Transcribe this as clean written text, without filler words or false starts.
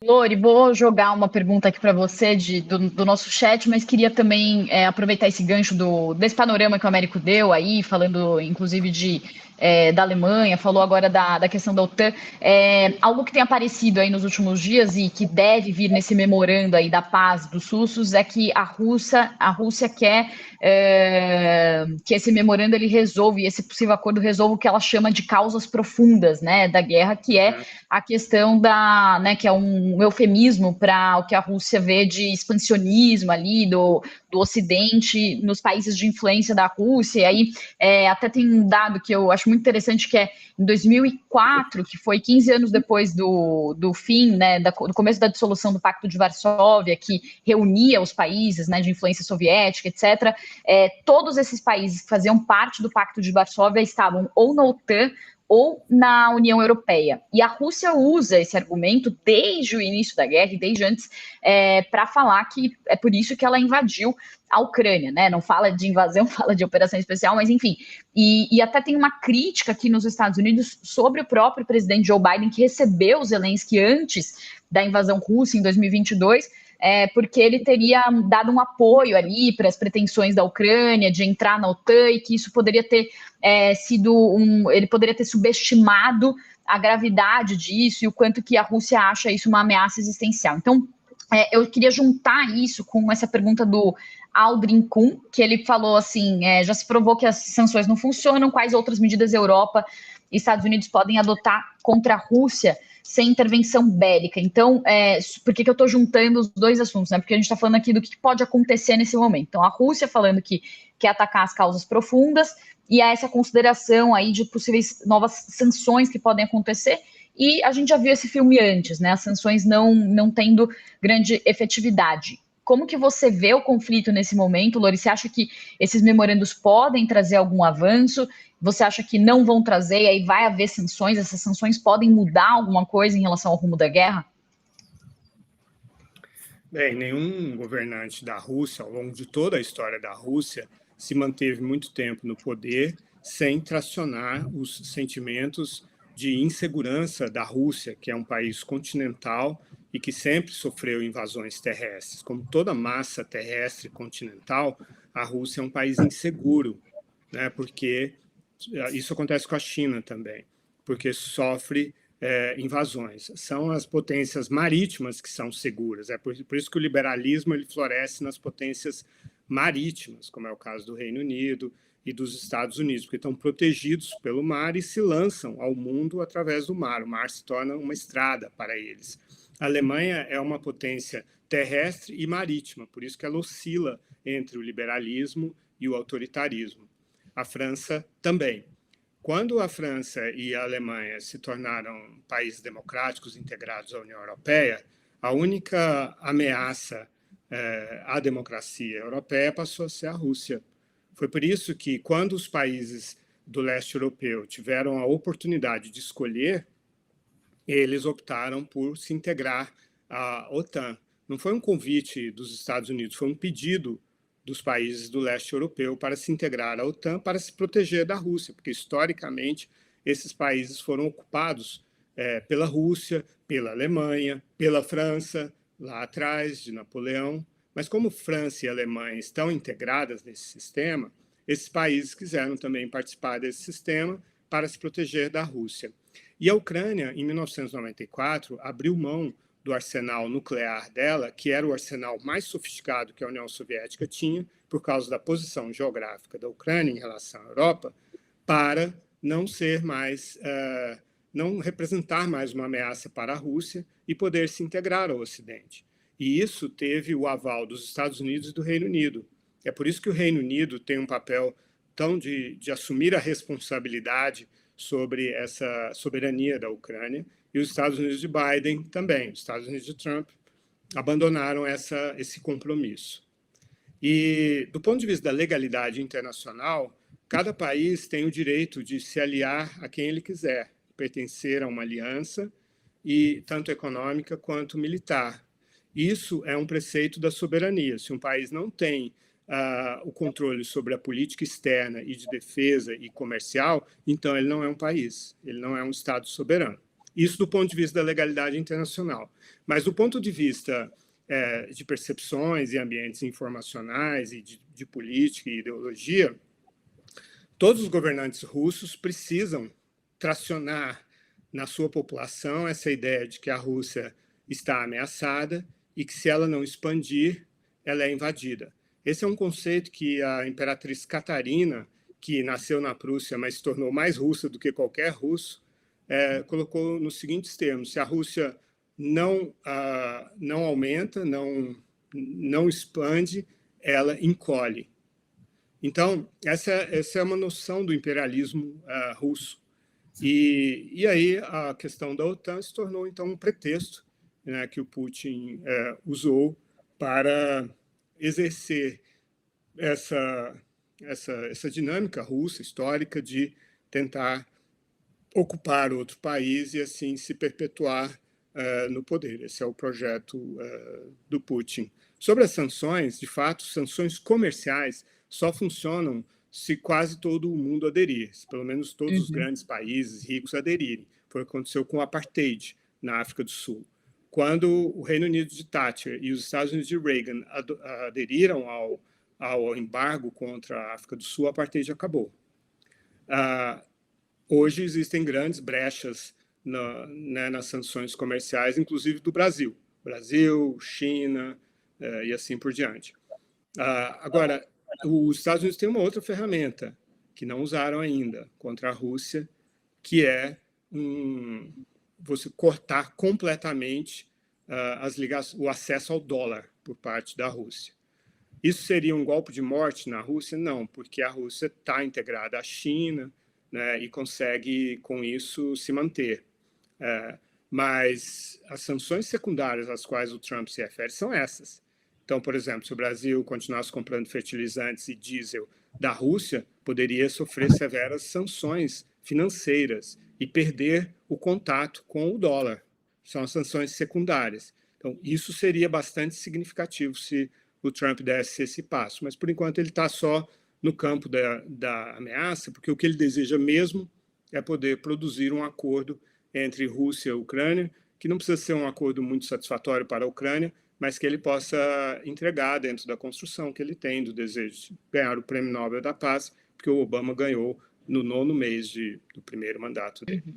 Lori, vou jogar uma pergunta aqui para você do nosso chat, mas queria também aproveitar esse gancho desse panorama que o Américo deu aí, falando inclusive da Alemanha, falou agora da questão da OTAN. Algo que tem aparecido aí nos últimos dias e que deve vir nesse memorando aí da paz dos russos é que a Rússia quer que esse memorando ele resolva, e esse possível acordo resolva o que ela chama de causas profundas, né, da guerra, que é Uhum. a questão né, que é um eufemismo para o que a Rússia vê de expansionismo ali do Ocidente nos países de influência da Rússia. E aí até tem um dado que eu acho muito interessante, que é em 2004, que foi 15 anos depois do fim, né, do começo da dissolução do Pacto de Varsóvia, que reunia os países, né, de influência soviética, etc. Todos esses países que faziam parte do Pacto de Varsóvia estavam ou na OTAN ou na União Europeia. E a Rússia usa esse argumento desde o início da guerra e desde antes para falar que é por isso que ela invadiu a Ucrânia, né? Não fala de invasão, fala de operação especial, mas enfim. E até tem uma crítica aqui nos Estados Unidos sobre o próprio presidente Joe Biden, que recebeu Zelensky antes da invasão russa em 2022, porque ele teria dado um apoio ali para as pretensões da Ucrânia de entrar na OTAN e que isso poderia ter ele poderia ter subestimado a gravidade disso e o quanto que a Rússia acha isso uma ameaça existencial. Então, eu queria juntar isso com essa pergunta do Aldrin Kuhn, que ele falou assim, já se provou que as sanções não funcionam, quais outras medidas a Europa e Estados Unidos podem adotar contra a Rússia sem intervenção bélica? Então, por que eu estou juntando os dois assuntos? Né? Porque a gente está falando aqui do que pode acontecer nesse momento. Então, a Rússia falando que quer atacar as causas profundas, e há essa consideração aí de possíveis novas sanções que podem acontecer. E a gente já viu esse filme antes, né? As sanções não tendo grande efetividade. Como que você vê o conflito nesse momento, Lori? Você acha que esses memorandos podem trazer algum avanço? Você acha que não vão trazer e aí vai haver sanções? Essas sanções podem mudar alguma coisa em relação ao rumo da guerra? Bem, nenhum governante da Rússia, ao longo de toda a história da Rússia, se manteve muito tempo no poder sem tracionar os sentimentos de insegurança da Rússia, que é um país continental e que sempre sofreu invasões terrestres. Como toda massa terrestre continental, a Rússia é um país inseguro, né? Porque isso acontece com a China também, porque sofre invasões. São as potências marítimas que são seguras. É por isso que o liberalismo ele floresce nas potências marítimas, como é o caso do Reino Unido e dos Estados Unidos, porque estão protegidos pelo mar e se lançam ao mundo através do mar. O mar se torna uma estrada para eles. A Alemanha é uma potência terrestre e marítima, por isso que ela oscila entre o liberalismo e o autoritarismo. A França também. Quando a França e a Alemanha se tornaram países democráticos integrados à União Europeia, a única ameaça à democracia europeia passou a ser a Rússia. Foi por isso que, quando os países do leste europeu tiveram a oportunidade de escolher, eles optaram por se integrar à OTAN. Não foi um convite dos Estados Unidos, foi um pedido dos países do leste europeu para se integrar à OTAN, para se proteger da Rússia, porque historicamente esses países foram ocupados pela Rússia, pela Alemanha, pela França, lá atrás de Napoleão. Mas como França e Alemanha estão integradas nesse sistema, esses países quiseram também participar desse sistema para se proteger da Rússia. E a Ucrânia, em 1994, abriu mão do arsenal nuclear dela, que era o arsenal mais sofisticado que a União Soviética tinha, por causa da posição geográfica da Ucrânia em relação à Europa, para não ser mais, não representar mais uma ameaça para a Rússia e poder se integrar ao Ocidente. E isso teve o aval dos Estados Unidos e do Reino Unido. É por isso que o Reino Unido tem um papel tão de assumir a responsabilidade sobre essa soberania da Ucrânia, e os Estados Unidos de Biden também, os Estados Unidos de Trump, abandonaram esse compromisso. E, do ponto de vista da legalidade internacional, cada país tem o direito de se aliar a quem ele quiser, pertencer a uma aliança, e tanto econômica quanto militar. Isso é um preceito da soberania. Se um país não tem o controle sobre a política externa e de defesa e comercial, então ele não é um país, ele não é um Estado soberano. Isso do ponto de vista da legalidade internacional. Mas do ponto de vista de percepções e ambientes informacionais e de política e ideologia, todos os governantes russos precisam tracionar na sua população essa ideia de que a Rússia está ameaçada e que, se ela não expandir, ela é invadida. Esse é um conceito que a imperatriz Catarina, que nasceu na Prússia, mas se tornou mais russa do que qualquer russo, colocou nos seguintes termos: se a Rússia não aumenta, não expande, ela encolhe. Então, essa é uma noção do imperialismo russo. E aí a questão da OTAN se tornou, então, um pretexto, né, que o Putin usou para exercer essa dinâmica russa histórica de tentar ocupar outro país e, assim, se perpetuar no poder. Esse é o projeto do Putin. Sobre as sanções, de fato, sanções comerciais só funcionam se quase todo o mundo aderir, se pelo menos todos os grandes países ricos aderirem. Foi o que aconteceu com o apartheid na África do Sul. Quando o Reino Unido de Thatcher e os Estados Unidos de Reagan aderiram ao embargo contra a África do Sul, o apartheid acabou. Hoje existem grandes brechas nas sanções comerciais, inclusive do Brasil. Brasil, China e assim por diante. Agora, os Estados Unidos têm uma outra ferramenta que não usaram ainda contra a Rússia, que é você cortar completamente o acesso ao dólar por parte da Rússia. Isso seria um golpe de morte na Rússia? Não, porque a Rússia está integrada à China, né, e consegue, com isso, se manter. Mas as sanções secundárias às quais o Trump se refere são essas. Então, por exemplo, se o Brasil continuasse comprando fertilizantes e diesel da Rússia, poderia sofrer severas sanções financeiras e perder o contato com o dólar. São as sanções secundárias. Então, isso seria bastante significativo se o Trump desse esse passo. Mas, por enquanto, ele está só no campo da ameaça, porque o que ele deseja mesmo é poder produzir um acordo entre Rússia e Ucrânia, que não precisa ser um acordo muito satisfatório para a Ucrânia, mas que ele possa entregar dentro da construção que ele tem do desejo de ganhar o Prêmio Nobel da Paz, porque o Obama ganhou no 9º mês do primeiro mandato dele.